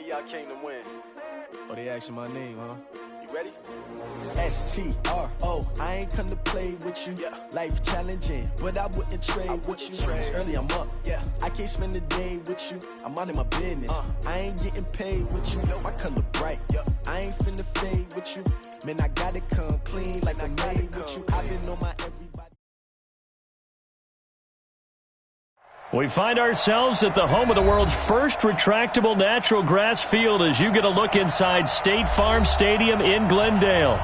y'all came to win. Oh, they asking my name, huh? You ready? S-T-R-O, I ain't come to play with you. Yeah. Life challenging, but I wouldn't trade with you. It's early, I'm up. Yeah. I can't spend the day with you. I'm minding my business. I ain't getting paid with you. My color bright. I ain't finna fade with you. Man, I gotta come clean like I'm made with you. I've been on my everybody. We find ourselves at the home of the world's first retractable natural grass field as you get a look inside State Farm Stadium in Glendale.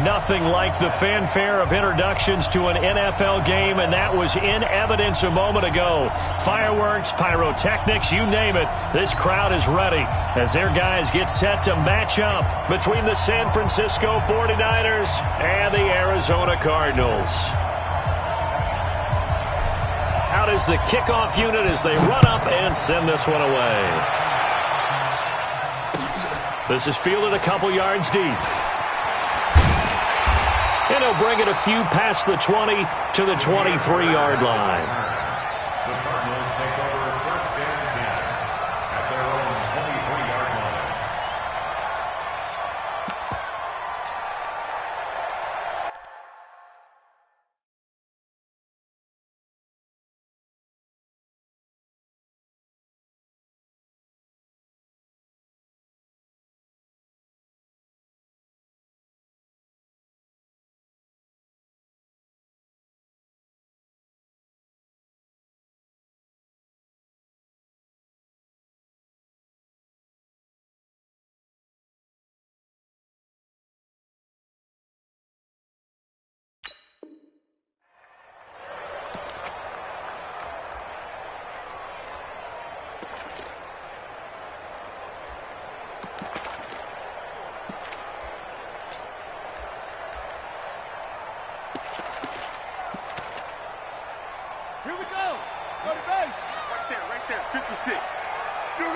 Nothing like the fanfare of introductions to an NFL game, and that was in evidence a moment ago. Fireworks, pyrotechnics, you name it, this crowd is ready as their guys get set to match up between the San Francisco 49ers and the Arizona Cardinals. Out is the kickoff unit as they run up and send this one away. This is fielded a couple yards deep. And he'll bring it a few past the 20 to the 23-yard line. The Cardinals take over first and 10 at their own 23-yard line. Here we go. Go to base. Right there. 56. They'll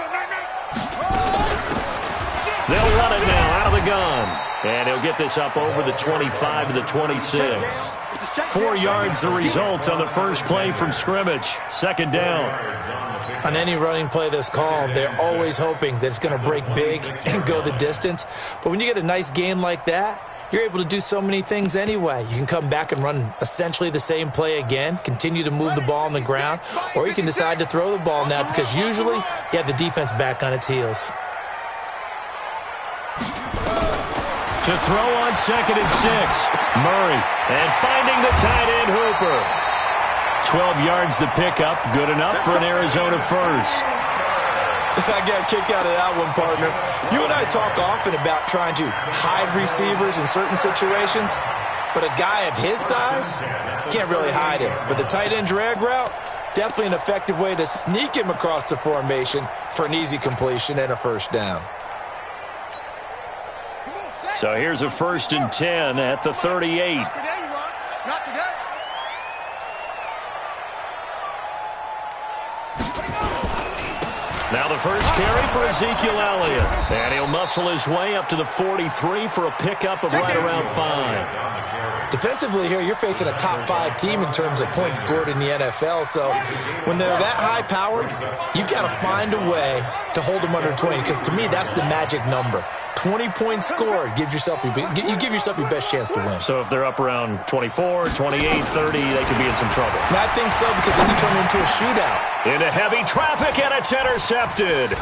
run it now out of the gun. And he'll get this up over the 25 to the 26. 4 yards the result on the first play from scrimmage. Second down. On any running play that's called, they're always hoping that it's going to break big and go the distance. But when you get a nice game like that, you're able to do so many things anyway. You can come back and run essentially the same play again, continue to move the ball on the ground, or you can decide to throw the ball now because usually you have the defense back on its heels. To throw on second and 6. Murray. And finding the tight end Hooper. 12 yards the pickup. Good enough for an Arizona first. I got a kick out of that one, partner. You and I talk often about trying to hide receivers in certain situations, but a guy of his size can't really hide him. But the tight end drag route, definitely an effective way to sneak him across the formation for an easy completion and a first down. So here's a 1st and 10 at the 38. Not today, Ron. Not today. Now the first carry for Ezekiel Elliott. And he'll muscle his way up to the 43 for a pickup of right around 5. Defensively here, you're facing a top 5 team in terms of points scored in the NFL. So when they're that high-powered, you've got to find a way to hold them under 20. Because to me, that's the magic number. 20 points scored, you give yourself your best chance to win. So if they're up around 24, 28, 30, they could be in some trouble. I think so, because then you turn it into a shootout. Into heavy traffic, and it's intercepted.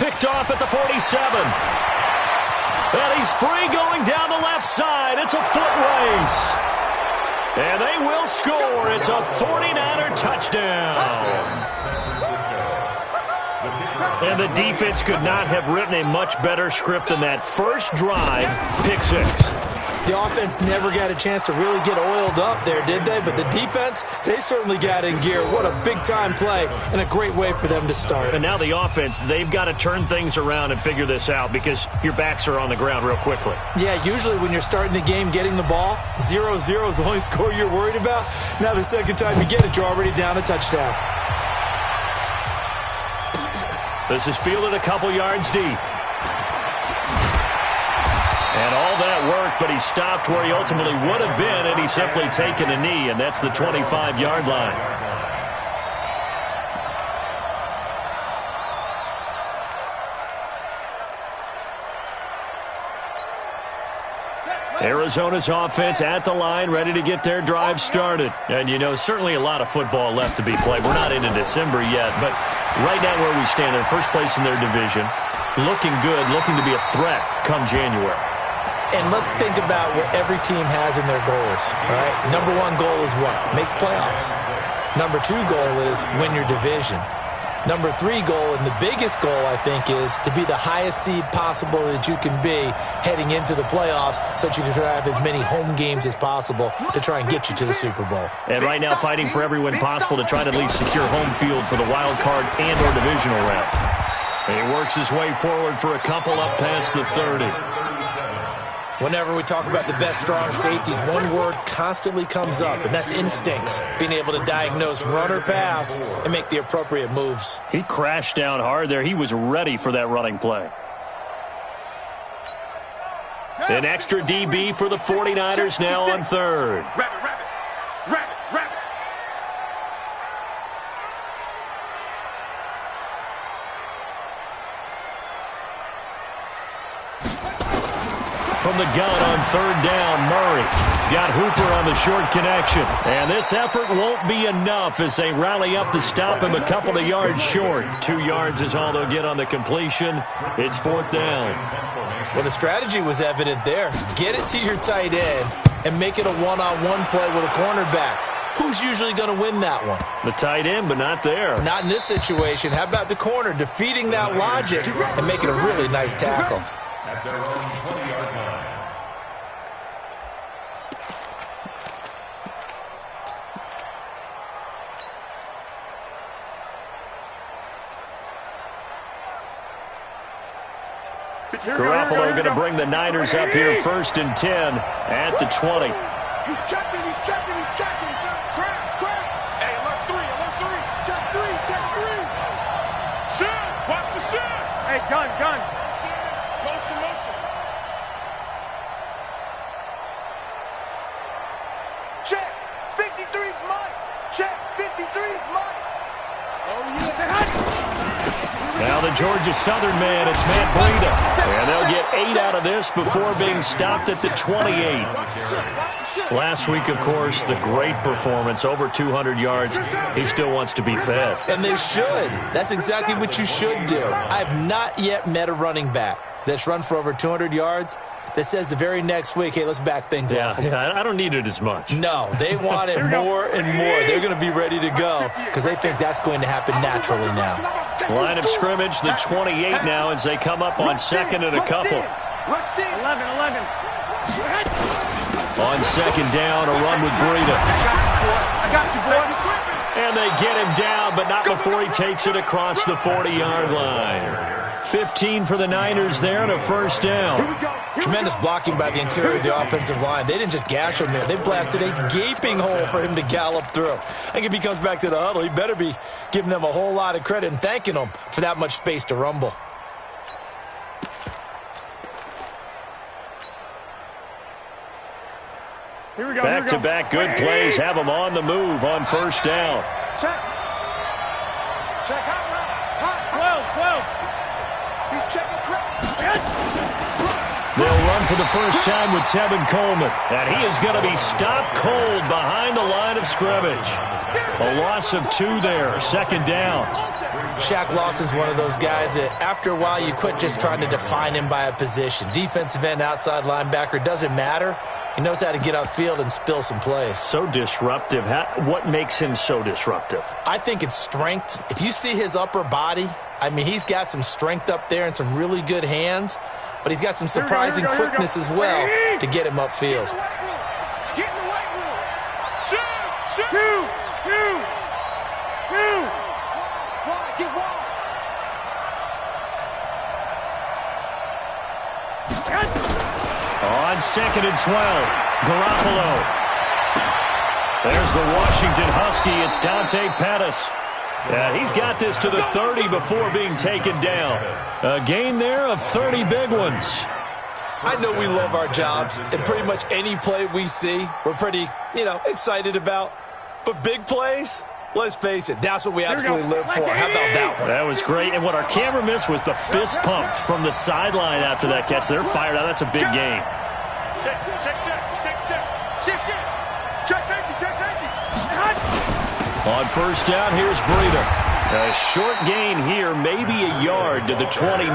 Picked off at the 47. And he's free going down the left side. It's a foot race. And they will score. It's a 49er touchdown. And the defense could not have written a much better script than that. First drive, pick 6. The offense never got a chance to really get oiled up there, did they? But the defense, they certainly got in gear. What a big-time play and a great way for them to start. And now the offense, they've got to turn things around and figure this out because your backs are on the ground real quickly. Yeah, usually when you're starting the game getting the ball, 0-0 is the only score you're worried about. Now the second time you get it, you're already down a touchdown. This is fielded a couple yards deep. And all that worked, but he stopped where he ultimately would have been, and he's simply taken a knee, and that's the 25-yard line. Arizona's offense at the line, ready to get their drive started. And, you know, certainly a lot of football left to be played. We're not into December yet, but right now where we stand, in first place in their division, looking good, looking to be a threat come January. And let's think about what every team has in their goals, right? Number one goal is what? Make the playoffs. Number two goal is win your division. Number three goal, and the biggest goal, I think, is to be the highest seed possible that you can be heading into the playoffs so that you can have as many home games as possible to try and get you to the Super Bowl. And right now fighting for every win possible to try to at least secure home field for the wild card and or divisional round. He works his way forward for a couple up past the 30. Whenever we talk about the best strong safeties, one word constantly comes up, and that's instincts. Being able to diagnose run or pass and make the appropriate moves. He crashed down hard there. He was ready for that running play. An extra DB for the 49ers now on third. Rabbit, rabbit, rabbit, rabbit. From the gun on third down, Murray. He's got Hooper on the short connection. And this effort won't be enough as they rally up to stop him a couple of yards short. 2 yards is all they'll get on the completion. It's fourth down. Well, the strategy was evident there. Get it to your tight end and make it a one-on-one play with a cornerback. Who's usually going to win that one? The tight end, but not there. Not in this situation. How about the corner defeating that logic and making a really nice tackle? At their own 20-yard line. Garoppolo going to bring the Niners up here first and 10 at the 20. He's checking, he's checking, he's checking. Crash, crash. Hey, alert three. Check three. Shoot, watch the shoot. Hey, gun. Motion. Check, 53's mine. Check, 53's mine. Oh, yeah. Now the Georgia Southern man, it's Matt Breida. And they'll get 8 out of this before being stopped at the 28. Last week, of course, the great performance, over 200 yards. He still wants to be fed. And they should. That's exactly what you should do. I have not yet met a running back that's run for over 200 yards that says the very next week, hey, let's back things off. Yeah, I don't need it as much. No, they want it more and more. They're going to be ready to go because they think that's going to happen naturally now. Line of scrimmage, the 28 now as they come up on second and a couple. 11. On second down, a run with Breida. I got you, boy. And they get him down, but not before he takes it across the 40-yard line. 15 for the Niners there and a first down. Tremendous blocking by the interior of the offensive line. They didn't just gash him there. They blasted a gaping hole for him to gallop through. I think if he comes back to the huddle, he better be giving them a whole lot of credit and thanking them for that much space to rumble. Back-to-back good plays have them on the move on first down. Check. Hot. 12. He's checking crap. They'll run for the first time with Tevin Coleman. And he is going to be stopped cold behind the line of scrimmage. A loss of 2 there, second down. Shaq Lawson's one of those guys that after a while you quit just trying to define him by a position. Defensive end, outside linebacker, doesn't matter. He knows how to get upfield and spill some plays. So disruptive. What makes him so disruptive? I think it's strength. If you see his upper body, I mean, he's got some strength up there and some really good hands, but he's got some surprising quickness as well to get him upfield. Get in the white room. Shoot. Two. Get wide. On second and 12, Garoppolo. There's the Washington Husky. It's Dante Pettis. He's got this to the 30 before being taken down. A gain there of 30 big ones. I know we love our jobs, and pretty much any play we see, we're pretty, excited about. But big plays, let's face it, that's what we absolutely live for. How about that one? That was great. And what our camera missed was the fist pump from the sideline after that catch. They're fired out. That's a big game. Check. On first down, here's Breida. A short gain here, maybe a yard to the 29.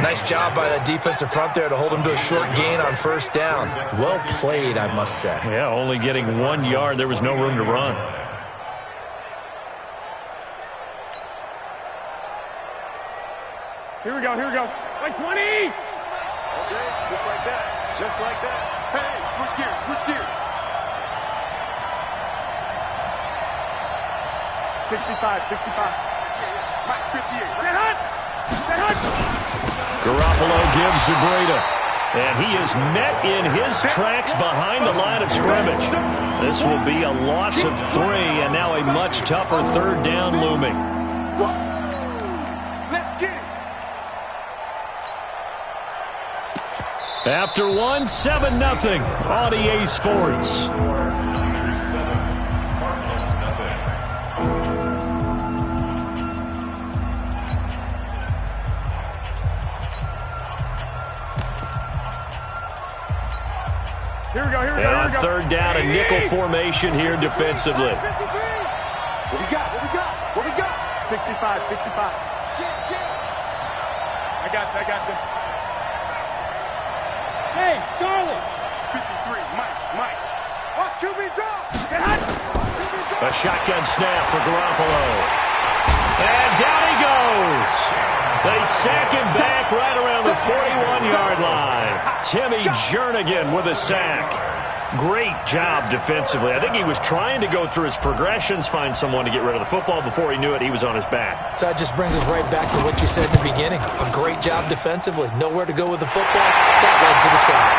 Nice job by that defensive front there to hold him to a short gain on first down. Well played, I must say. Yeah, only getting 1 yard. There was no room to run. Here we go. Like 20! Okay, just like that. Just like that. Hey, switch gears. 65. Mike, 58. Get hot! Garoppolo gives to Breida. And he is met in his tracks behind the line of scrimmage. This will be a loss of 3, and now a much tougher third down looming. Let's get it! After 1, 7-0 on EA Sports. Here we go. And on third down, a nickel formation here defensively. What we got? 65. I got this. Hey, Charlie. 53, Mike. Watch QB drop. Get hot. A shotgun snap for Garoppolo. And down he goes. They sack him back right around the 41-yard line. Timmy Jernigan with a sack. Great job defensively. I think he was trying to go through his progressions, find someone to get rid of the football. Before he knew it, he was on his back. So that just brings us right back to what you said in the beginning. A great job defensively. Nowhere to go with the football. That led to the sack.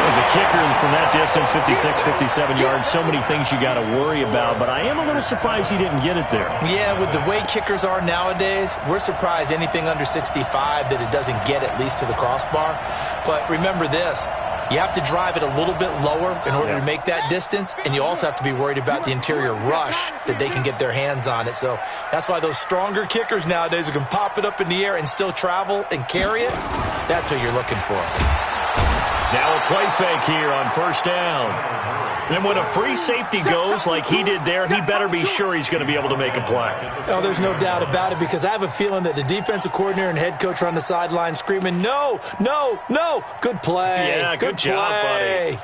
As a kicker from that distance, 56, 57 yards, so many things you got to worry about, but I am a little surprised he didn't get it there. Yeah, with the way kickers are nowadays, we're surprised anything under 65 that it doesn't get at least to the crossbar. But remember this, you have to drive it a little bit lower in order to make that distance, and you also have to be worried about the interior rush that they can get their hands on it. So that's why those stronger kickers nowadays who can pop it up in the air and still travel and carry it, that's what you're looking for. Now a play fake here on first down. And when a free safety goes like he did there, he better be sure he's going to be able to make a play. Oh, there's no doubt about it, because I have a feeling that the defensive coordinator and head coach are on the sideline screaming, no. Good play. Yeah, good job, play. buddy.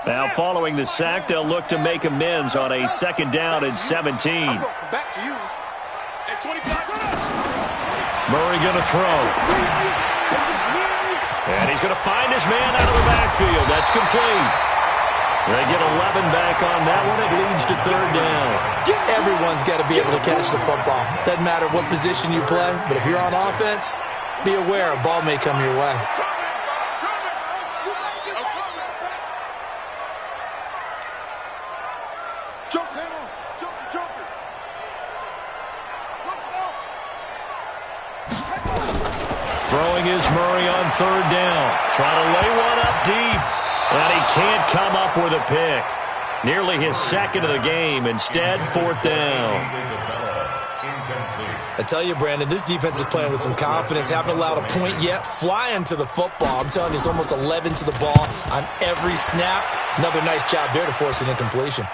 Now following the sack, they'll look to make amends on a second down and 17. Back to you. At 25. Murray going to throw. And he's going to find his man out of the backfield. That's complete. They get 11 back on that one. It leads to third down. Everyone's got to be able to catch the football. Doesn't matter what position you play, but if you're on offense, be aware a ball may come your way. Throwing is Murray on third down. Trying to lay one up deep. And he can't come up with a pick. Nearly his second of the game. Instead, fourth down. I tell you, Brandon, this defense is playing with some confidence. Haven't allowed a point yet. Flying to the football. I'm telling you, it's almost 11 to the ball on every snap. Another nice job there to force an incompletion.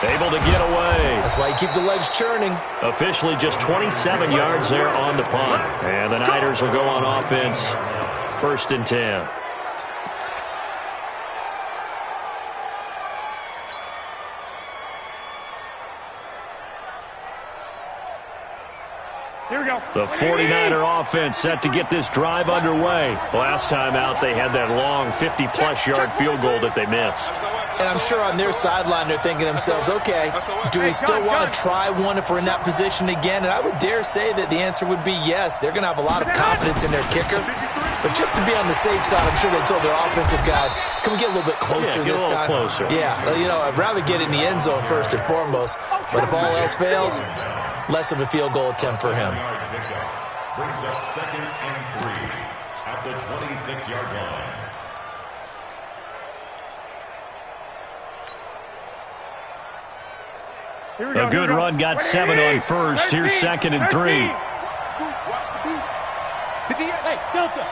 Able to get away. That's why you keep the legs churning. Officially just 27 yards there on the punt. And the Niners will go on offense. First and 10. Here we go. The 49er offense set to get this drive underway. Last time out, they had that long 50-plus yard field goal that they missed. And I'm sure on their sideline, they're thinking to themselves, okay, do we still want to try one if we're in that position again? And I would dare say that the answer would be yes. They're going to have a lot of confidence in their kicker. But just to be on the safe side, I'm sure they told their offensive guys, can we get a little bit closer this time? Closer. Yeah, I'd rather get in the end zone first and foremost. But if all else fails, less of a field goal attempt for him. Brings up second and 3 at the 26-yard line. A good run got 7 on first. Here's second and 3. Hey, Delta.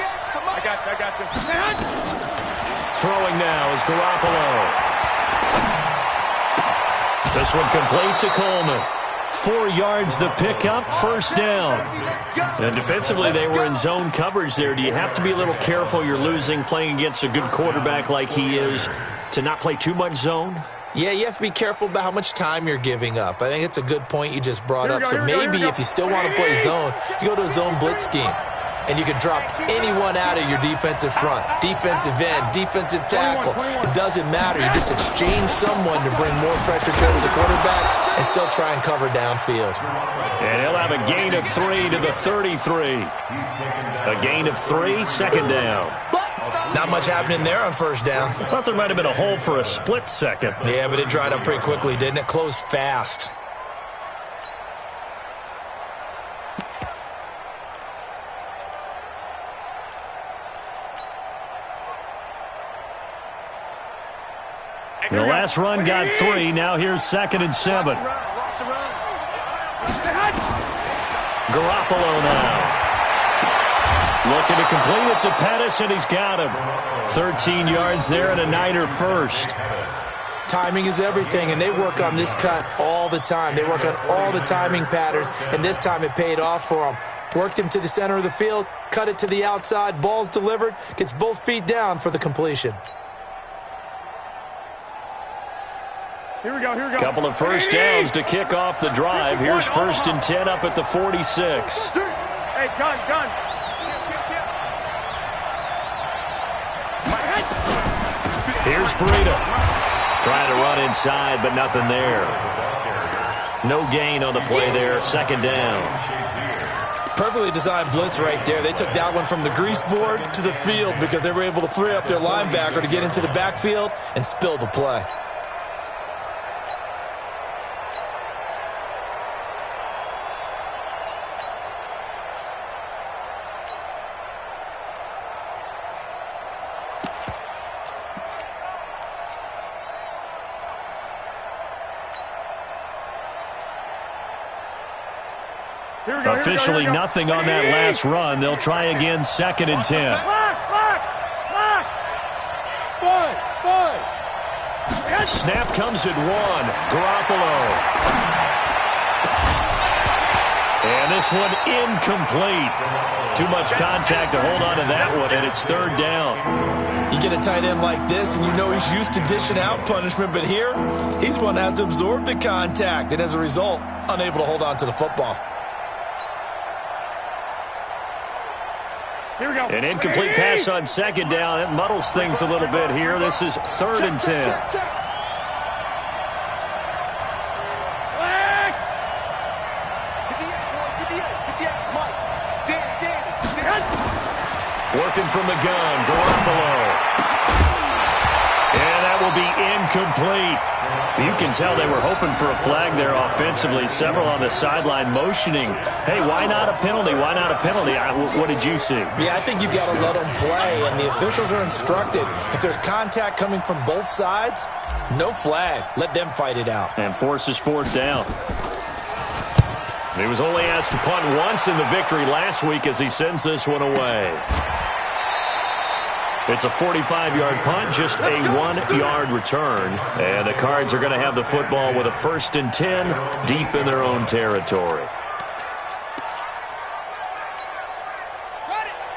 I got this. Throwing now is Garoppolo. This one complete to Coleman. 4 yards the pickup, first down. And defensively, they were in zone coverage there. Do you have to be a little careful? You're losing, playing against a good quarterback like he is, to not play too much zone? Yeah, you have to be careful about how much time you're giving up. I think it's a good point you just brought up. So maybe if you still want to play zone, you go to a zone blitz scheme. And you can drop anyone out of your defensive front, defensive end, defensive tackle. It doesn't matter. You just exchange someone to bring more pressure towards the quarterback and still try and cover downfield. And he'll have a gain of 3 to the 33. A gain of 3, second down. Not much happening there on first down. I thought there might have been a hole for a split second. Yeah, but it dried up pretty quickly, didn't it? Closed fast. The last run got 3. Now here's 2nd and 7. Garoppolo now. Looking to complete it to Pettis, and he's got him. 13 yards there and a Niner first. Timing is everything, and they work on this cut all the time. They work on all the timing patterns, and this time it paid off for them. Worked him to the center of the field, cut it to the outside, ball's delivered, gets both feet down for the completion. Here we go. Couple of first downs to kick off the drive. Here's 1st and 10 up at the 46. Hey, gun. Here's Burrito. Trying to run inside, but nothing there. No gain on the play there. 2nd down. Perfectly designed blitz right there. They took that one from the grease board to the field because they were able to free up their linebacker to get into the backfield and spill the play. Officially nothing on that last run. They'll try again, 2nd and 10. Snap comes at 1. Garoppolo. And this one incomplete. Too much contact to hold on to that one, and it's 3rd down. You get a tight end like this, and you know he's used to dishing out punishment, but here, he's the one that has to absorb the contact, and as a result, unable to hold on to the football. Here we go. An incomplete pass on 2nd down. It muddles things a little bit here. This is 3rd and 10. Working from the gun, Garoppolo. And that will be incomplete. You can tell they were hoping for a flag there offensively. Several on the sideline motioning. Hey, why not a penalty? Why not a penalty? What did you see? Yeah, I think you've got to let them play, and the officials are instructed. If there's contact coming from both sides, no flag. Let them fight it out. And forces 4th down. He was only asked to punt once in the victory last week as he sends this one away. It's a 45-yard punt, just a 1-yard return. And the Cards are going to have the football with a 1st and 10 deep in their own territory.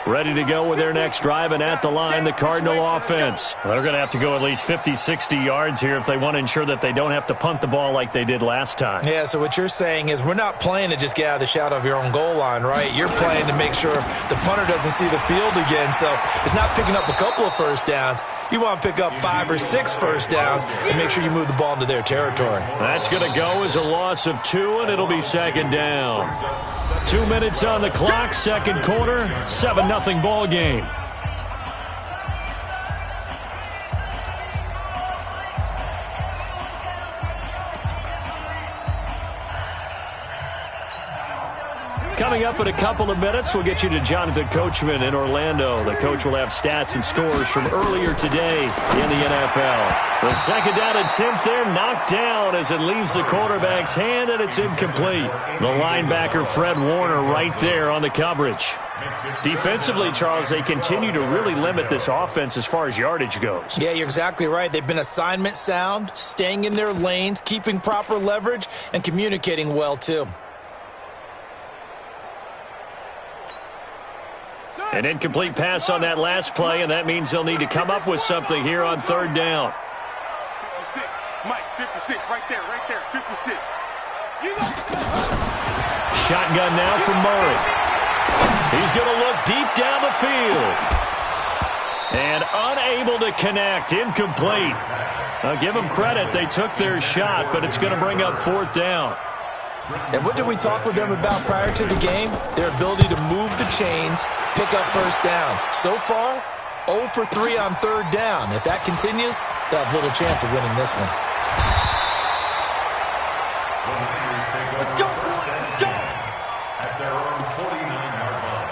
Ready to go with their next drive, and at the line, the Cardinal offense. Well, they're going to have to go at least 50, 60 yards here if they want to ensure that they don't have to punt the ball like they did last time. Yeah, so what you're saying is we're not playing to just get out of the shadow of your own goal line, right? You're playing to make sure the punter doesn't see the field again, so it's not picking up a couple of first downs. You want to pick up 5 or 6 first downs and make sure you move the ball into their territory. That's going to go as a loss of 2, and it'll be 2nd down. 2 minutes on the clock, 2nd quarter, 7-0 ball game. Coming up in a couple of minutes, we'll get you to Jonathan Coachman in Orlando. The coach will have stats and scores from earlier today in the NFL. The second down attempt there knocked down as it leaves the quarterback's hand, and it's incomplete. The linebacker, Fred Warner, right there on the coverage. Defensively, Charles, they continue to really limit this offense as far as yardage goes. Yeah, you're exactly right. They've been assignment sound, staying in their lanes, keeping proper leverage, and communicating well, too. An incomplete pass on that last play, and that means they'll need to come up with something here on third down. 56, Mike, 56, right there, 56. Shotgun now from Murray. He's going to look deep down the field. And unable to connect, incomplete. I'll give them credit, they took their shot, but it's going to bring up fourth down. And what did we talk with them about prior to the game? Their ability to move the chains, pick up first downs. So far, 0 for 3 on third down. If that continues, they'll have little chance of winning this one. Let's go, let's go. At their own 49-yard line.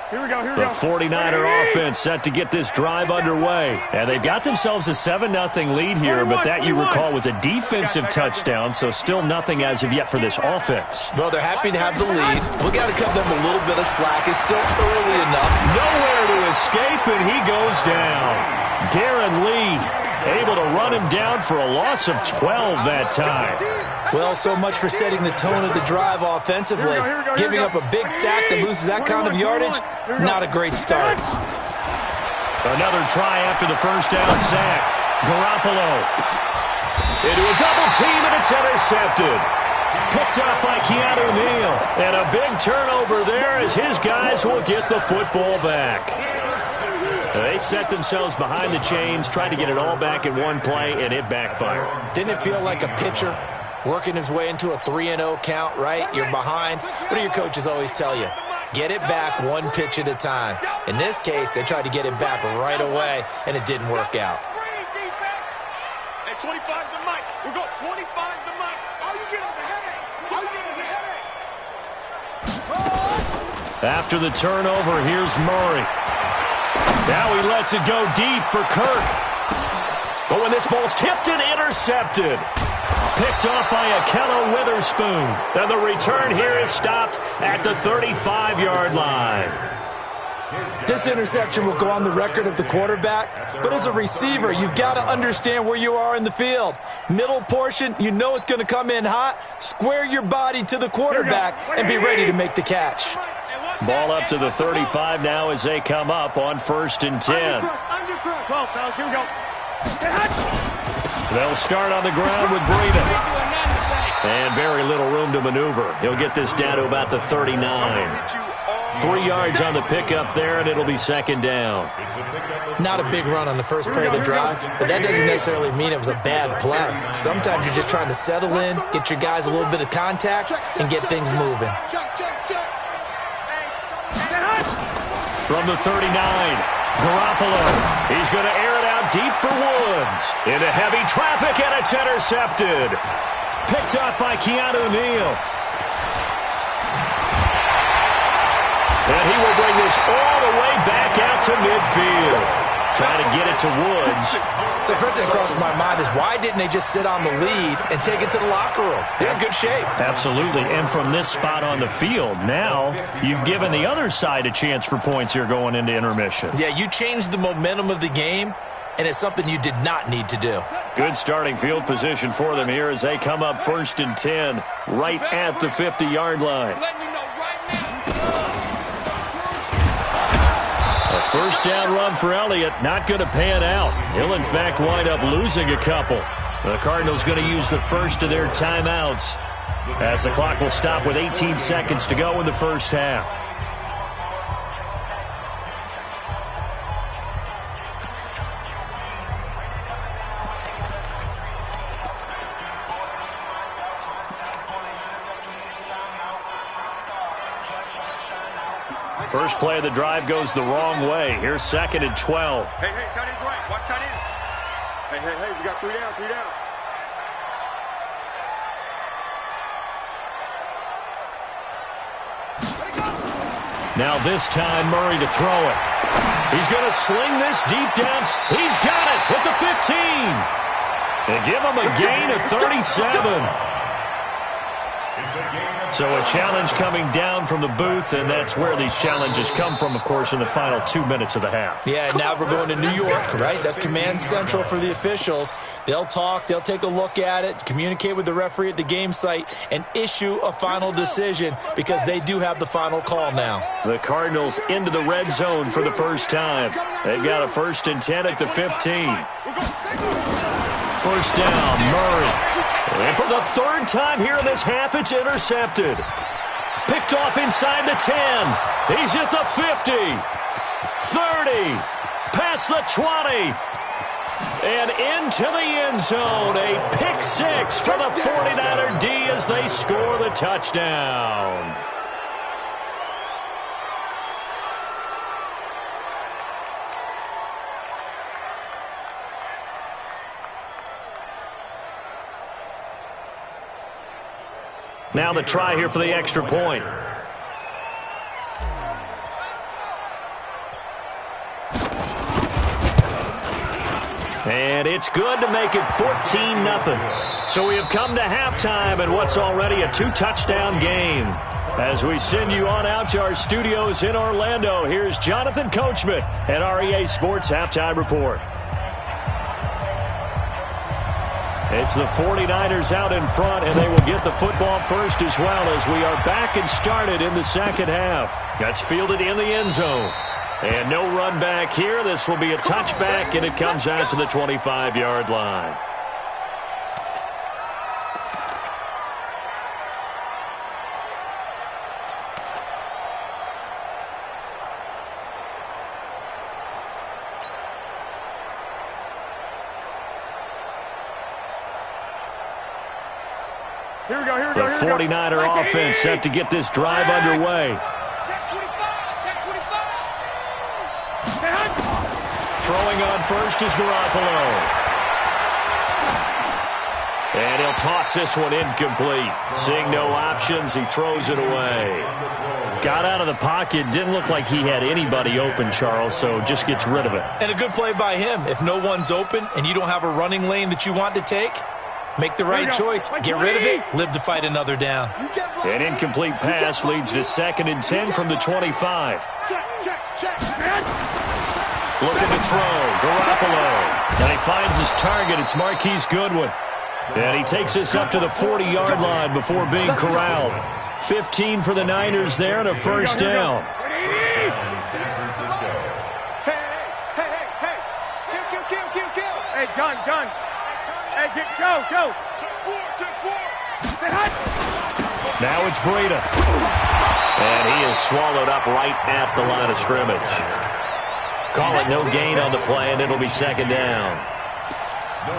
Here we go. The 49er offense set to get this drive underway. And they've got themselves a 7-0 lead here, but that, you recall, was a defensive touchdown, so still nothing as of yet for this offense. Well, they're happy to have the lead. We got to cut them a little bit of slack. It's still early enough. Nowhere to escape, and he goes down. Darren Lee able to run him down for a loss of 12 that time. Well, so much for setting the tone of the drive offensively. Giving up a big sack that loses that kind of yardage, not a great start. Another try after the first down sack. Garoppolo into a double team, and it's intercepted. Picked up by Keanu Neal. And a big turnover there as his guys will get the football back. They set themselves behind the chains, tried to get it all back in one play, and it backfired. Didn't it feel like a pitcher working his way into a 3-0 count, right? You're behind. What do your coaches always tell you? Get it back one pitch at a time. In this case, they tried to get it back right away, and it didn't work out. Hey, 25 to Mike. We're going 25 to Mike. All you get is a headache. All you get is a headache. After the turnover, here's Murray. Now he lets it go deep for Kirk. But when this ball's tipped and intercepted. Picked off by Akello Witherspoon. And the return here is stopped at the 35-yard line. This interception will go on the record of the quarterback, but as a receiver, you've got to understand where you are in the field. Middle portion, you know it's going to come in hot. Square your body to the quarterback and be ready to make the catch. Ball up to the 35 now as they come up on 1st and 10. Here we go. They'll start on the ground with Breida. And very little room to maneuver. He'll get this down to about the 39. 3 yards on the pickup there, and it'll be second down. Not a big run on the first play of the drive, but that doesn't necessarily mean it was a bad play. Sometimes you're just trying to settle in, get your guys a little bit of contact, and get things moving. From the 39, Garoppolo. He's going to air it out deep for Woods. Into heavy traffic, and it's intercepted. Picked up by Keanu Neal. And he will bring this all the way back out to midfield. Trying to get it to Woods. So first thing that crossed my mind is why didn't they just sit on the lead and take it to the locker room? They're in good shape. Absolutely. And from this spot on the field, now you've given the other side a chance for points here going into intermission. Yeah, you changed the momentum of the game, and it's something you did not need to do. Good starting field position for them here as they come up 1st and 10 right at the 50-yard line. A first down run for Elliott, not going to pan out. He'll, in fact, wind up losing a couple. The Cardinals going to use the first of their timeouts as the clock will stop with 18 seconds to go in the first half. First play of the drive goes the wrong way. Here's 2nd and 12. Hey, tight end's right. Watch tight end. Hey, we got 3 down, 3 down. Now this time, Murray to throw it. He's going to sling this deep down. He's got it at the 15. And give him a gain of 37. So a challenge coming down from the booth, and that's where these challenges come from, of course, in the final 2 minutes of the half. Yeah, now we're going to New York, right? That's command central for the officials. They'll talk, they'll take a look at it, communicate with the referee at the game site, and issue a final decision because they do have the final call now. The Cardinals into the red zone for the first time. They've got a 1st and 10 at the 15. First down, Murray. And for the 3rd time here in this half, it's intercepted. Picked off inside the 10. He's at the 50. 30. Past the 20. And into the end zone. A pick 6 for the 49er D as they score the touchdown. Now the try here for the extra point. And it's good to make it 14-0. So we have come to halftime in what's already a 2-touchdown game. As we send you on out to our studios in Orlando, here's Jonathan Coachman at REA Sports Halftime Report. It's the 49ers out in front, and they will get the football first as well as we are back and started in the second half. That's fielded in the end zone. And no run back here. This will be a touchback, and it comes out to the 25-yard line. Here we go. The 49er offense set to get this drive underway. Check 25. Check 25. Throwing on first is Garoppolo. And he'll toss this one incomplete. Seeing no options, he throws it away. Got out of the pocket. Didn't look like he had anybody open, Charles, so just gets rid of it. And a good play by him. If no one's open and you don't have a running lane that you want to take, make the right choice. Get rid of it. Live to fight another down. An incomplete pass leads to 2nd and 10 from the 25. Check. Looking to throw. Garoppolo. And he finds his target. It's Marquise Goodwin. And he takes us up to the 40-yard line before being corralled. 15 for the Niners there and a first down. San Francisco. Hey. Kill. Hey, guns. Hey, go. Check 4. Now it's Breida. And he is swallowed up right at the line of scrimmage. Call it no gain on the play, and it'll be 2nd down.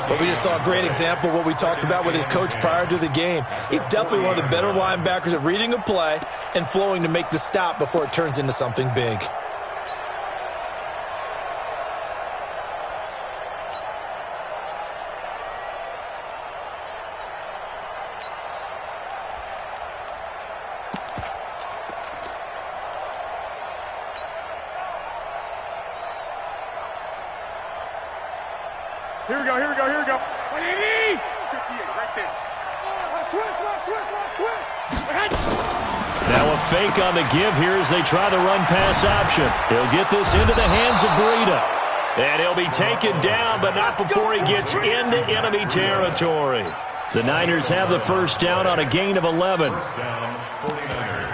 But we just saw a great example of what we talked about with his coach prior to the game. He's definitely one of the better linebackers at reading a play and flowing to make the stop before it turns into something big. Here we go. 180. 58, right there. Switch. Now a fake on the give here as they try the run-pass option. He'll get this into the hands of Breida. And he'll be taken down, but not before he gets into enemy territory. The Niners have the first down on a gain of 11. First down, 49ers.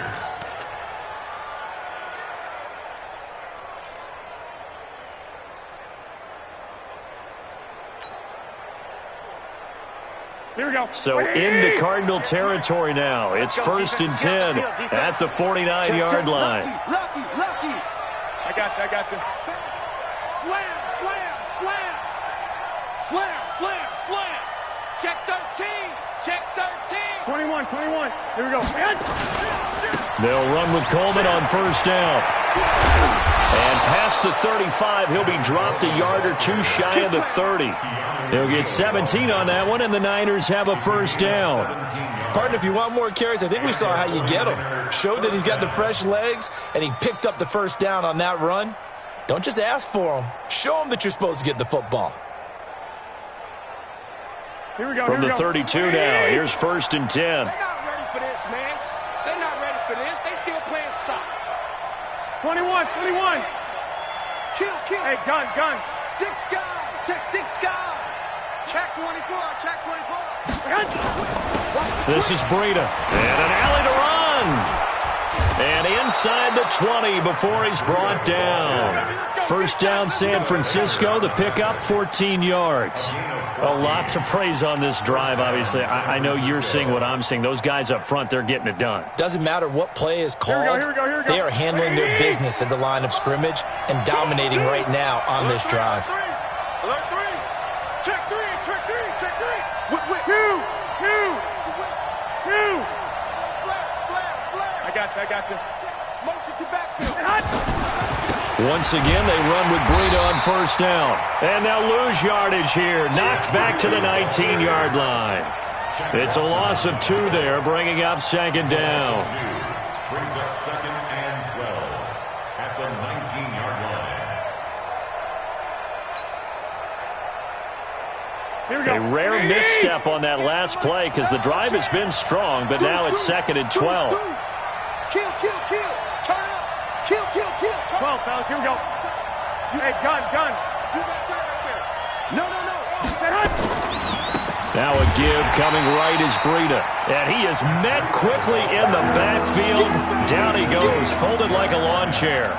Here we go. So into Cardinal territory now. It's 1st and 10 at the 49-yard line. Lucky. I got you. Slam. Check 13. 21. Here we go. They'll run with Coleman on first down. And past the 35, he'll be dropped a yard or two shy of the 30. He'll get 17 on that one, and the Niners have a first down. Partner, if you want more carries, I think we saw how you get them. Showed that he's got the fresh legs, and he picked up the first down on that run. Don't just ask for them. Show them that you're supposed to get the football. Here we go. From the 32 now, here's 1st and 10. They're not ready for this, man. They're not ready for this. They still playing soccer. 21. Kill. Hey, gun. 6 guys. Check 6 guys. Check 24. This is Breida. And an alley to run. And inside the 20 before he's brought down. First down, San Francisco. The pickup, 14 yards. A lot to praise on this drive, obviously. I know you're seeing what I'm seeing. Those guys up front, they're getting it done. Doesn't matter what play is called. Here we go. They are handling their business at the line of scrimmage and dominating right now on this drive. Alert 3. Check 3. Whip. 2. I got you. Motion to backfield. Once again, they run with Breida on first down. And they'll lose yardage here. Knocked back to the 19-yard line. It's a loss of 2 there, bringing up 2nd down. Brings up 2nd and 12 at the 19-yard line. Here we go. A rare misstep on that last play because the drive has been strong, but now it's 2nd and 12. Kill. Turn it up. Kill. 12, fellas. Here we go. Hey, gun. You got time right there. No. Now a give coming right is Breida. And he is met quickly in the backfield. Down he goes, folded like a lawn chair.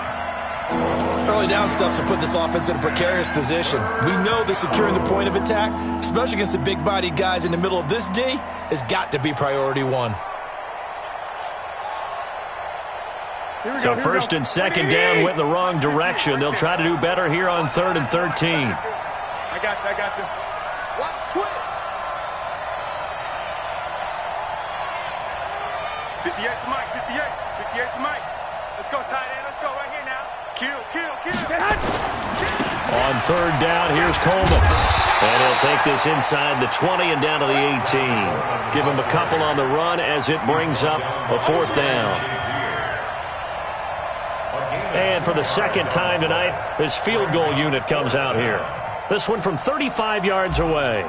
Early down stuff to put this offense in a precarious position. We know that securing the point of attack, especially against the big-bodied guys in the middle of this D, has got to be priority 1. So 1st and 2nd down went in the wrong direction. They'll try to do better here on 3rd and 13. I got you. Watch twist. 58 to Mike. 58 to Mike. Let's go, tight end. Let's go right here now. Kill. On 3rd down, here's Coleman. And he'll take this inside the 20 and down to the 18. Give him a couple on the run as it brings up a 4th down. And for the 2nd time tonight, this field goal unit comes out here. This one from 35 yards away.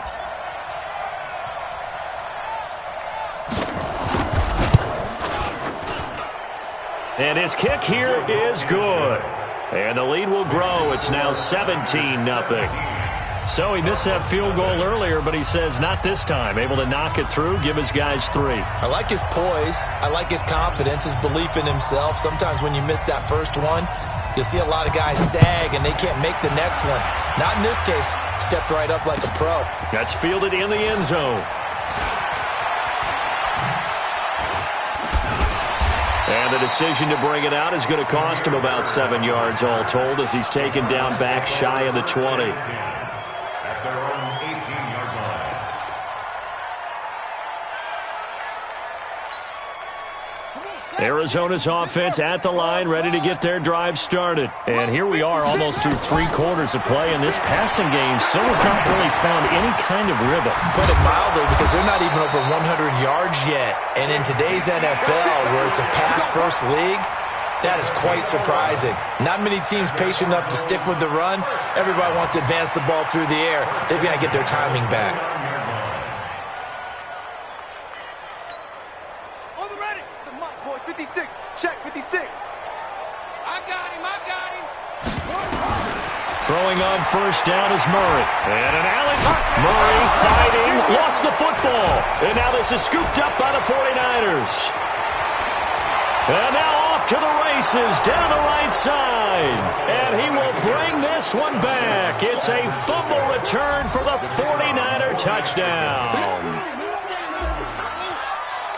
And his kick here is good. And the lead will grow. It's now 17-0. So he missed that field goal earlier, but he says not this time. Able to knock it through, give his guys 3. I like his poise. I like his confidence, his belief in himself. Sometimes when you miss that first one, you'll see a lot of guys sag and they can't make the next one. Not in this case. Stepped right up like a pro. That's fielded in the end zone. And the decision to bring it out is going to cost him about 7 yards all told as he's taken down back shy of the 20. At their own 18-yard line. Arizona's offense at the line, ready to get their drive started. And here we are almost through 3 quarters of play, and this passing game still has not really found any kind of rhythm. Put it mildly, because they're not even over 100 yards yet. And in today's NFL, where it's a pass-first league, that is quite surprising. Not many teams patient enough to stick with the run. Everybody wants to advance the ball through the air. They've got to get their timing back. On the ready. The Mike boys, 56. Check 56. I got him. Throwing on first down is Murray. And an alley. Murray fighting. Lost the football. And now this is scooped up by the 49ers. And now off to the races down the right side. And he will bring this one back. It's a fumble return for the 49er touchdown.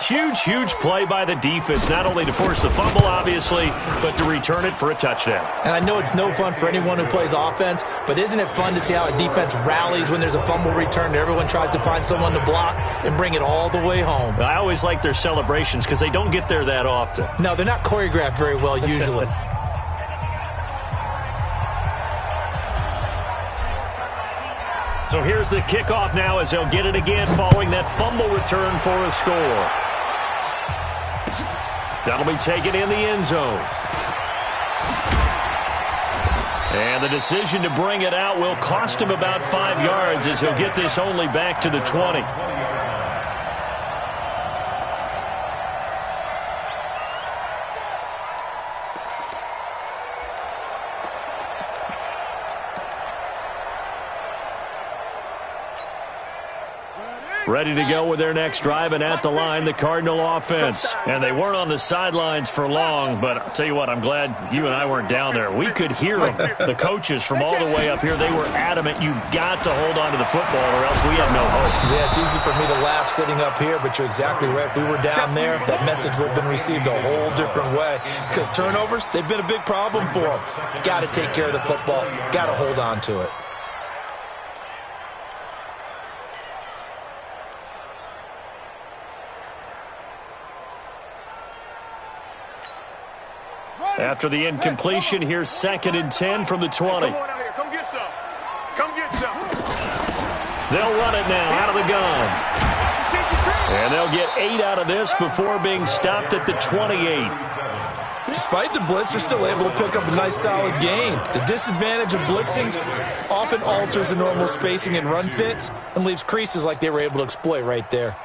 Huge play by the defense, not only to force the fumble, obviously, but to return it for a touchdown. And I know it's no fun for anyone who plays offense, but isn't it fun to see how a defense rallies when there's a fumble return and everyone tries to find someone to block and bring it all the way home? I always like their celebrations because they don't get there that often. No, they're not choreographed very well usually. So here's the kickoff now as they'll get it again following that fumble return for a score. That'll be taken in the end zone. And the decision to bring it out will cost him about 5 yards as he'll get this only back to the 20. Ready to go with their next drive, and at the line, the Cardinal offense. And they weren't on the sidelines for long, but I'll tell you what, I'm glad you and I weren't down there. We could hear them, the coaches from all the way up here. They were adamant, you've got to hold on to the football or else we have no hope. Yeah, it's easy for me to laugh sitting up here, but you're exactly right. If we were down there, that message would have been received a whole different way. Because turnovers, they've been a big problem for them. Got to take care of the football. Got to hold on to it. After the incompletion, here's 2nd and 10 from the 20. Come on out here. Come get some. Come get some. They'll run it now out of the gun. And they'll get 8 out of this before being stopped at the 28. Despite the blitz, they're still able to pick up a nice solid gain. The disadvantage of blitzing often alters the normal spacing and run fits and leaves creases like they were able to exploit right there.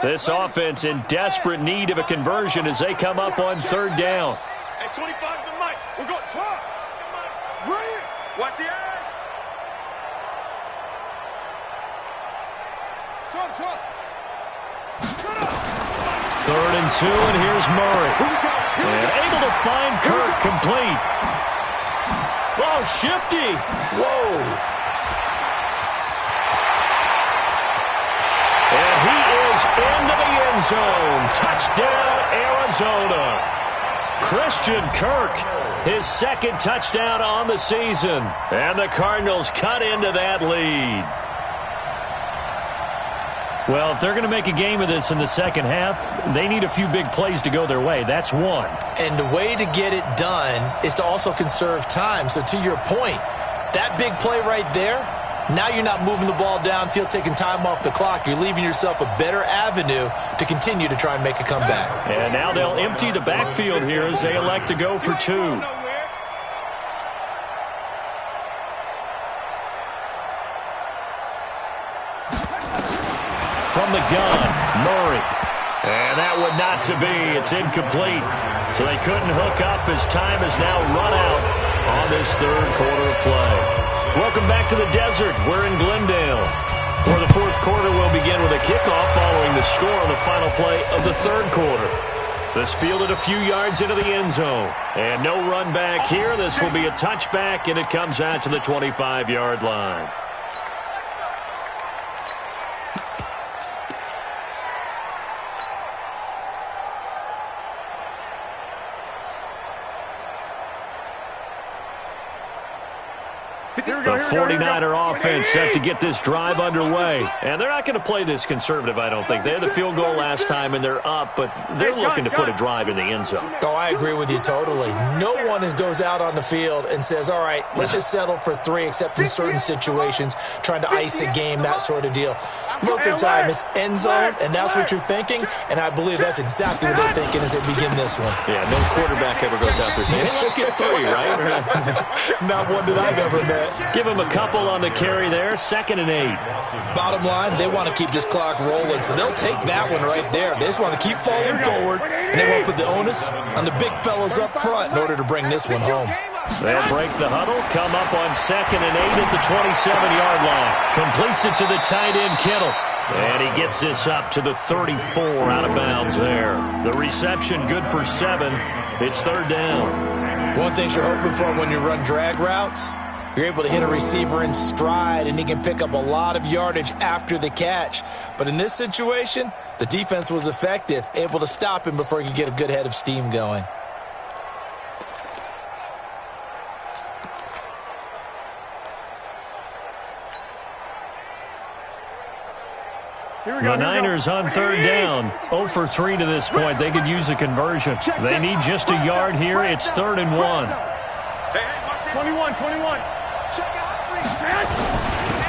This offense in desperate need of a conversion as they come up on 3rd down. At 25 to the mic. We're going to talk. Watch the edge. Talk. 3rd and 2, and here's Murray. And able to find Kirk complete. Whoa, shifty. Whoa. And he is into the end zone. Touchdown, Arizona. Christian Kirk, his 2nd touchdown on the season. And the Cardinals cut into that lead. Well, if they're going to make a game of this in the second half, they need a few big plays to go their way. That's one. And the way to get it done is to also conserve time. So to your point, that big play right there, now you're not moving the ball downfield, taking time off the clock. You're leaving yourself a better avenue to continue to try and make a comeback. And now they'll empty the backfield here as they elect to go for 2. From the gun, Murray. And that would not to be. It's incomplete. So they couldn't hook up as time has now run out on this 3rd quarter of play. Welcome back to the desert. We're in Glendale. For the 4th quarter, we'll begin with a kickoff following the score on the final play of the 3rd quarter. This fielded a few yards into the end zone. And no run back here. This will be a touchback, and it comes out to the 25-yard line. The 49er offense set to get this drive underway. And they're not going to play this conservative, I don't think. They had the field goal last time, and they're up, but they're looking to put a drive in the end zone. Oh, I agree with you totally. No one goes out on the field and says, all right, let's just settle for 3, except in certain situations, trying to ice a game, that sort of deal. Most of the time, it's end zone, and that's what you're thinking, and I believe that's exactly what they're thinking as they begin this one. Yeah, no quarterback ever goes out there saying, hey, let's get 3, right? Not one that I've ever met. Give him a couple on the carry there, 2nd and 8. Bottom line, they want to keep this clock rolling, so they'll take that one right there. They just want to keep falling forward, and they won't put the onus on the big fellas up front in order to bring this one home. They'll break the huddle, come up on 2nd and 8 at the 27-yard line. Completes it to the tight end, Kittle. And he gets this up to the 34 out of bounds there. The reception good for 7. It's 3rd down. One thing you're hoping for when you run drag routes, you're able to hit a receiver in stride, and he can pick up a lot of yardage after the catch. But in this situation, the defense was effective, able to stop him before he could get a good head of steam going. The Niners on third down. 0 for 3 to this point. They could use a conversion. They need just a yard here. It's 3rd and 1. 21.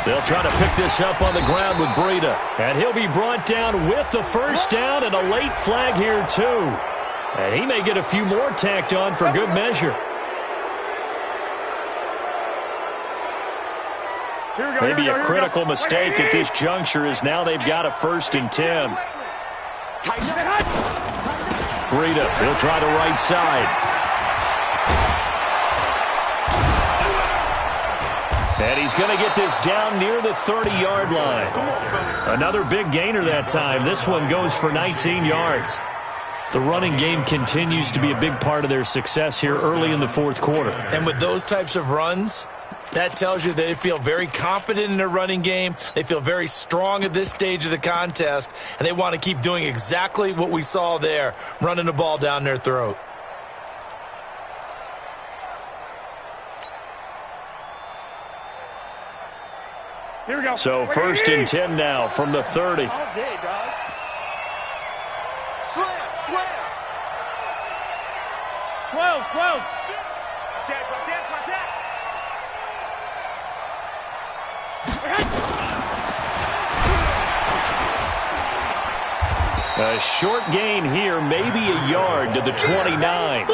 They'll try to pick this up on the ground with Breida. And he'll be brought down with the first down and a late flag here, too. And he may get a few more tacked on for good measure. Maybe a critical mistake at this juncture is now they've got a 1st and 10. Breida, he'll try the right side. And he's going to get this down near the 30-yard line. Another big gainer that time. This one goes for 19 yards. The running game continues to be a big part of their success here early in the 4th quarter. And with those types of runs, that tells you they feel very confident in their running game. They feel very strong at this stage of the contest, and they want to keep doing exactly what we saw there, running the ball down their throat. Here we go. So 1st and 10 now from the 30. All day, dog. Slam. 12. A short gain here, maybe a yard to the 29.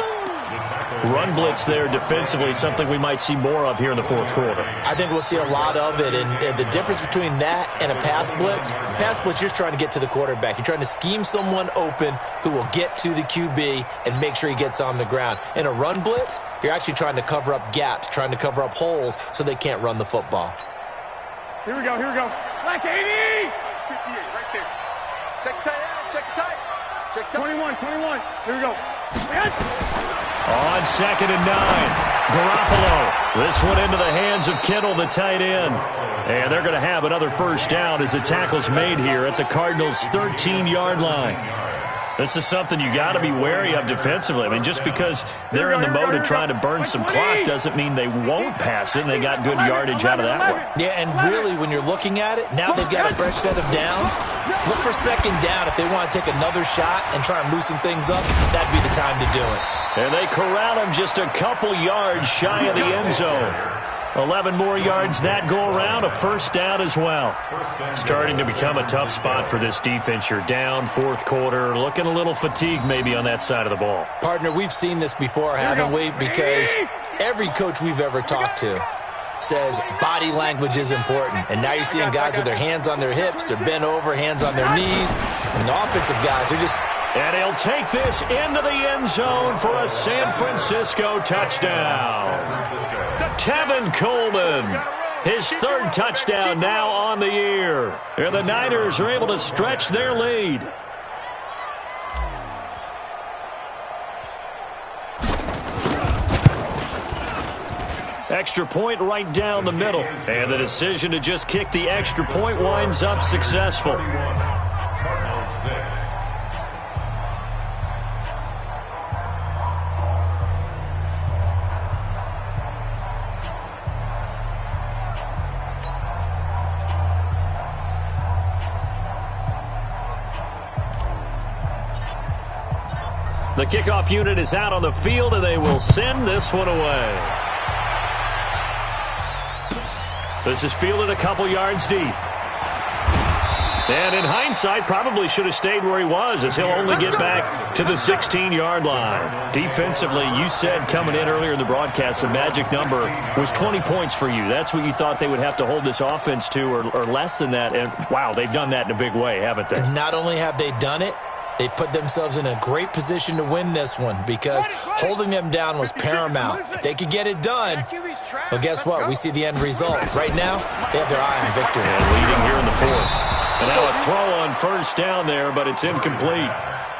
Run blitz there defensively, something we might see more of here in the 4th quarter. I think we'll see a lot of it, and the difference between that and a pass blitz, you're just trying to get to the quarterback. You're trying to scheme someone open who will get to the QB and make sure he gets on the ground. In a run blitz, you're actually trying to cover up gaps, trying to cover up holes so they can't run the football. Here we go. Black 80! 58, right there. Check the tight. 21. Here we go. On 2nd and 9, Garoppolo. This one into the hands of Kittle, the tight end. And they're going to have another first down as the tackle's made here at the Cardinals' 13-yard line. This is something you got to be wary of defensively. I mean, just because they're in the mode of trying to burn some clock doesn't mean they won't pass it, and they got good yardage out of that one. Yeah, and really, when you're looking at it, now they've got a fresh set of downs. Look for 2nd down if they want to take another shot and try and loosen things up. That'd be the time to do it. And they corral him just a couple yards shy of the end zone. 11 more yards that go around, a first down as well. Starting to become a tough spot for this defense. You're down 4th quarter, looking a little fatigued maybe on that side of the ball. Partner, we've seen this before, haven't we? Because every coach we've ever talked to says body language is important. And now you're seeing guys with their hands on their hips, they're bent over, hands on their knees. And the offensive guys are just... And he'll take this into the end zone for a San Francisco touchdown. Tevin Coleman, his 3rd touchdown now on the year. And the Niners are able to stretch their lead. Extra point right down the middle. And the decision to just kick the extra point winds up successful. The kickoff unit is out on the field, and they will send this one away. This is fielded a couple yards deep. And in hindsight, probably should have stayed where he was, as he'll only get back to the 16-yard line. Defensively, you said coming in earlier in the broadcast, the magic number was 20 points for you. That's what you thought they would have to hold this offense to, or less than that. And, wow, they've done that in a big way, haven't they? And not only have they done it, they put themselves in a great position to win this one because holding them down was paramount. If they could get it done, well, guess what? We see the end result. Right now, they have their eye on victory. And leading here in the 4th. And now a throw on first down there, but it's incomplete.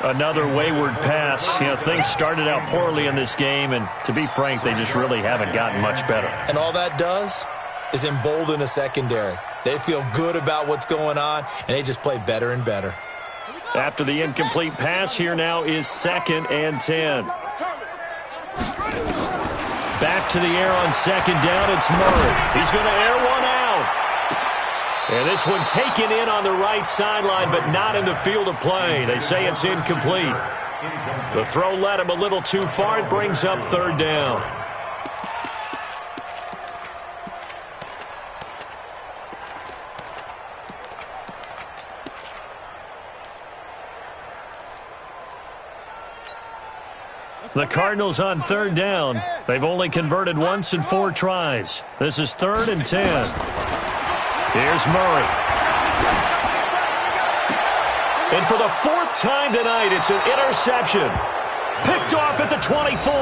Another wayward pass. You know, things started out poorly in this game, and to be frank, they just really haven't gotten much better. And all that does is embolden a secondary. They feel good about what's going on, and they just play better and better. After the incomplete pass, here now is 2nd and 10. Back to the air on 2nd down, it's Murray. He's going to air one out. And this one taken in on the right sideline, but not in the field of play. They say it's incomplete. The throw led him a little too far. It brings up third down. The Cardinals on third down. They've only converted once in 4 tries. This is 3rd and 10. Here's Murray. And for the 4th time tonight, it's an interception. Picked off at the 24.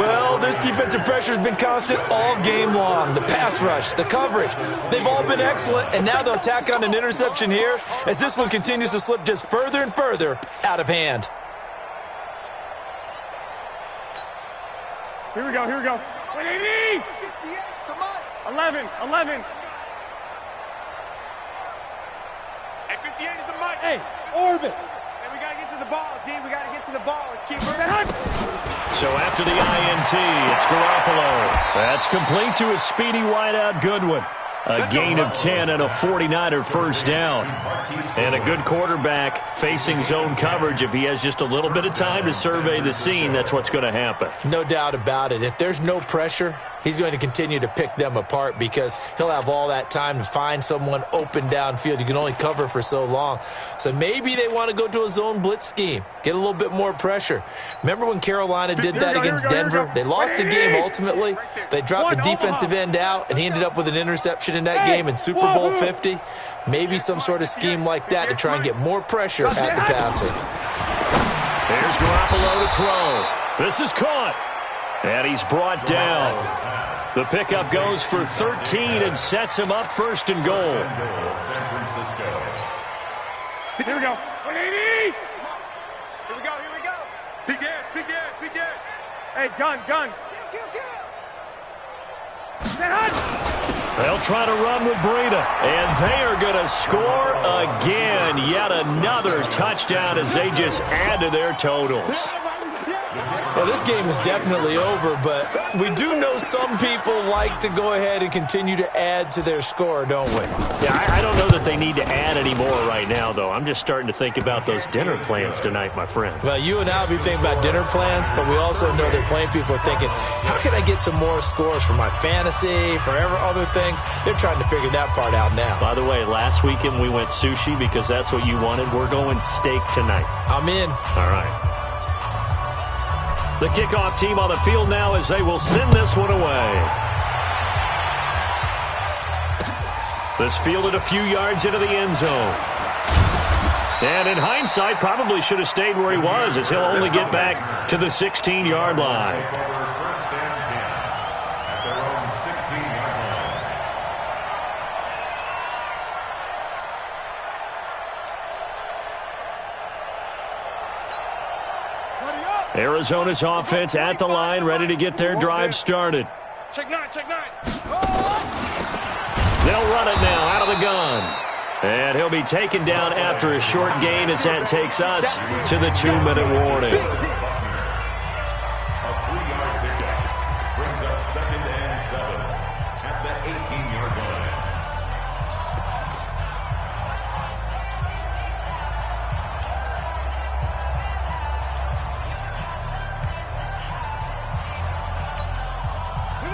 Well, this defensive pressure has been constant all game long. The pass rush, the coverage, they've all been excellent, and now they'll tack on an interception here as this one continues to slip just further and further out of hand. Here we go, here we go. 180! 11. Hey, 58 is a mic. Hey, orbit. Hey, we got to get to the ball, D. We got to get to the ball. Let's keep moving. So after the INT, it's Garoppolo. That's complete to his speedy wideout Goodwin. A gain of 10 and a 49er first down. And a good quarterback facing zone coverage. If he has just a little bit of time to survey the scene, that's what's going to happen. No doubt about it. If there's no pressure, he's going to continue to pick them apart because he'll have all that time to find someone open downfield. You can only cover for so long. So maybe they want to go to a zone blitz scheme, get a little bit more pressure. Remember when Carolina did that against Denver? They lost the game ultimately. They dropped the defensive end out, and he ended up with an interception in that game in Super Bowl 50. Maybe some sort of scheme like that to try and get more pressure at the passing. Here's Garoppolo to throw. This is caught. And he's brought down. The pickup goes for 13 and sets him up 1st and goal. San Francisco. Here we go. 180! Here we go. Begin. Hey, gun. They'll try to run with Breida. And they are going to score again. Yet another touchdown as they just add to their totals. Well, this game is definitely over, but we do know some people like to go ahead and continue to add to their score, don't we? Yeah, I don't know that they need to add any more right now, though. I'm just starting to think about those dinner plans tonight, my friend. Well, you and I will be thinking about dinner plans, but we also know that playing people are thinking, how can I get some more scores for my fantasy, for other things? They're trying to figure that part out now. By the way, last weekend we went sushi because that's what you wanted. We're going steak tonight. I'm in. All right. The kickoff team on the field now as they will send this one away. This fielded a few yards into the end zone. And in hindsight, probably should have stayed where he was as he'll only get back to the 16-yard line. First and 10 at their own 16-yard line. Arizona's offense at the line, ready to get their drive started. Check nine. They'll run it now out of the gun. And he'll be taken down after a short gain as that takes us to the 2-minute warning. A 3-yard pickup brings up 2nd and 7 at the 18-yard line.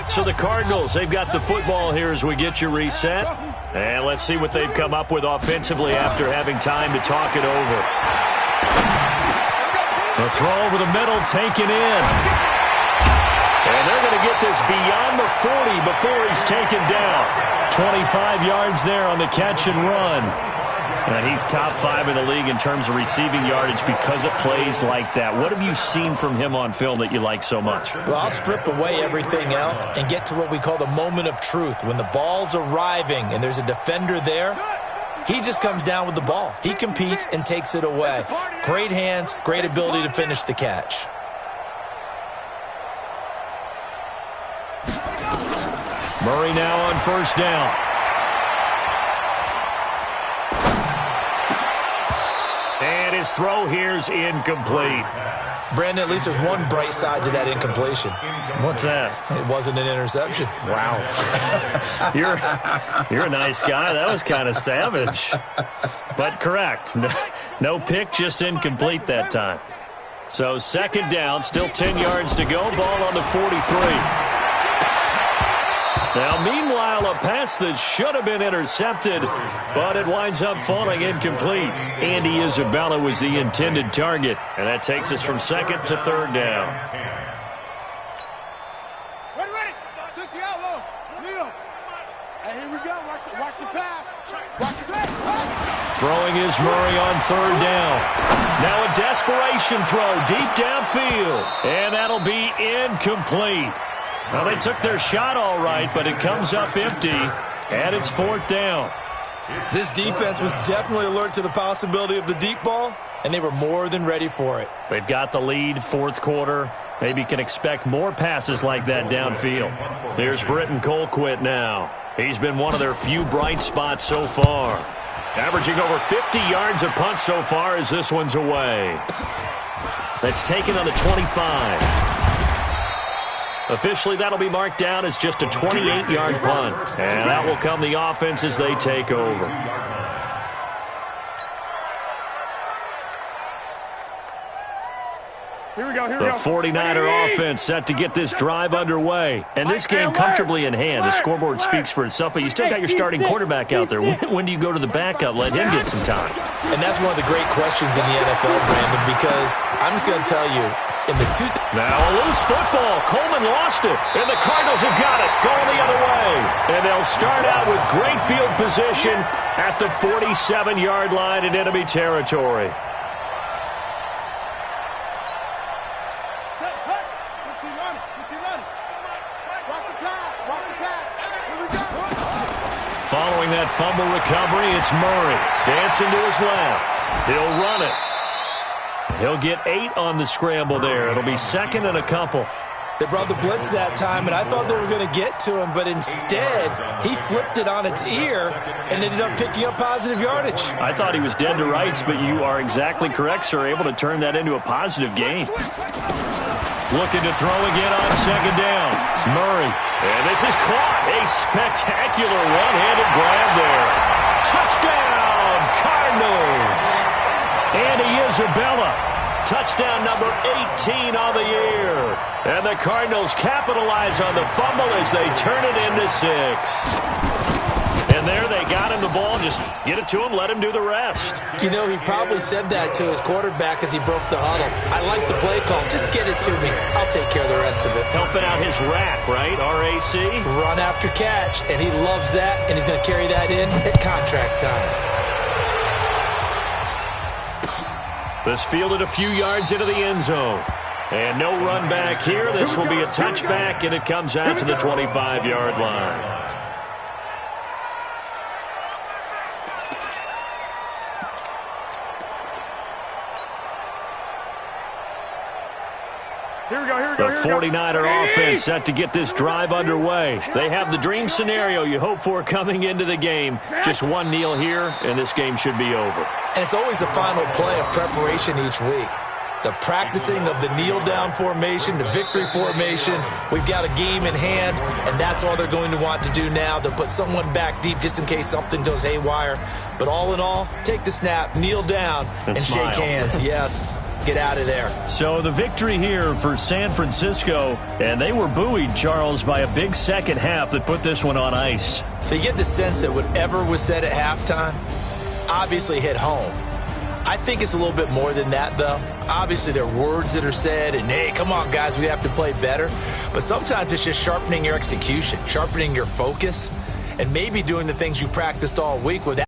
So the Cardinals, they've got the football here as we get you reset. And let's see what they've come up with offensively after having time to talk it over. The throw over the middle taken in. And they're going to get this beyond the 40 before he's taken down. 25 yards there on the catch and run. And he's top 5 in the league in terms of receiving yardage because of plays like that. What have you seen from him on film that you like so much? Well, I'll strip away everything else and get to what we call the moment of truth. When the ball's arriving and there's a defender there, he just comes down with the ball. He competes and takes it away. Great hands, great ability to finish the catch. Murray now on first down. his throw here's incomplete. Brandon, at least there's one bright side to that incompletion. What's that? It wasn't an interception. Wow. You're a nice guy. That was kind of savage. But correct. No pick, just incomplete that time. So second down, still 10 yards to go. Ball on the 43. Now, meanwhile, a pass that should have been intercepted, but it winds up falling incomplete. Andy Isabella was the intended target, and that takes us from second to third down. Ready. 60 out low. Leo. Hey, here we go. Watch the pass. Watch the pass. Throwing is Murray on third down. Now a desperation throw deep downfield, and that'll be incomplete. Well, they took their shot all right, but it comes up empty, and it's fourth down. This defense was definitely alert to the possibility of the deep ball, and they were more than ready for it. They've got the lead, fourth quarter. Maybe can expect more passes like that downfield. Here's Britton Colquitt now. He's been one of their few bright spots so far. Averaging over 50 yards a punt so far as this one's away. That's taken on the 25. Officially, that'll be marked down as just a 28-yard punt. And that will come the offense as they take over. Here we go. The 49er offense set to get this drive underway. And this game comfortably in hand. The scoreboard speaks for itself, but you still got your starting quarterback out there. When do you go to the backup? Let him get some time. And that's one of the great questions in the NFL, Brandon, because I'm just going to tell you, now a loose football. Coleman lost it, and the Cardinals have got it, going the other way. And they'll start out with great field position at the 47-yard line in enemy territory. Following that fumble recovery, it's Murray. Dancing to his left. He'll run it. He'll get 8 on the scramble there. It'll be second and a couple. They brought the blitz that time, and I thought they were going to get to him, but instead, he flipped it on its ear and ended up picking up positive yardage. I thought he was dead to rights, but you are exactly correct, sir. Able to turn that into a positive gain. Looking to throw again on second down. Murray. And this is caught. A spectacular one-handed grab there. Touchdown, Cardinals. Andy Isabella. Touchdown number 18 on the year. And the Cardinals capitalize on the fumble as they turn it into 6. And there they got him the ball. Just get it to him, let him do the rest. You know, he probably said that to his quarterback as he broke the huddle. I like the play call. Just get it to me. I'll take care of the rest of it. Helping out his rack, right? RAC? Run after catch. And he loves that, and he's going to carry that in at contract time. This fielded a few yards into the end zone. And no run back here. This will be a touchback, and it comes out to the 25-yard line. The 49er offense set to get this drive underway. They have the dream scenario you hope for coming into the game. Just one kneel here, and this game should be over. And it's always the final play of preparation each week. The practicing of the kneel-down formation, the victory formation. We've got a game in hand, and that's all they're going to want to do now. They'll put someone back deep just in case something goes haywire. But all in all, take the snap, kneel down, and shake hands. Yes, get out of there. So the victory here for San Francisco, and they were buoyed, Charles, by a big second half that put this one on ice. So you get the sense that whatever was said at halftime obviously hit home. I think it's a little bit more than that, though. Obviously, there are words that are said, and, hey, come on, guys, we have to play better. But sometimes it's just sharpening your execution, sharpening your focus, and maybe doing the things you practiced all week without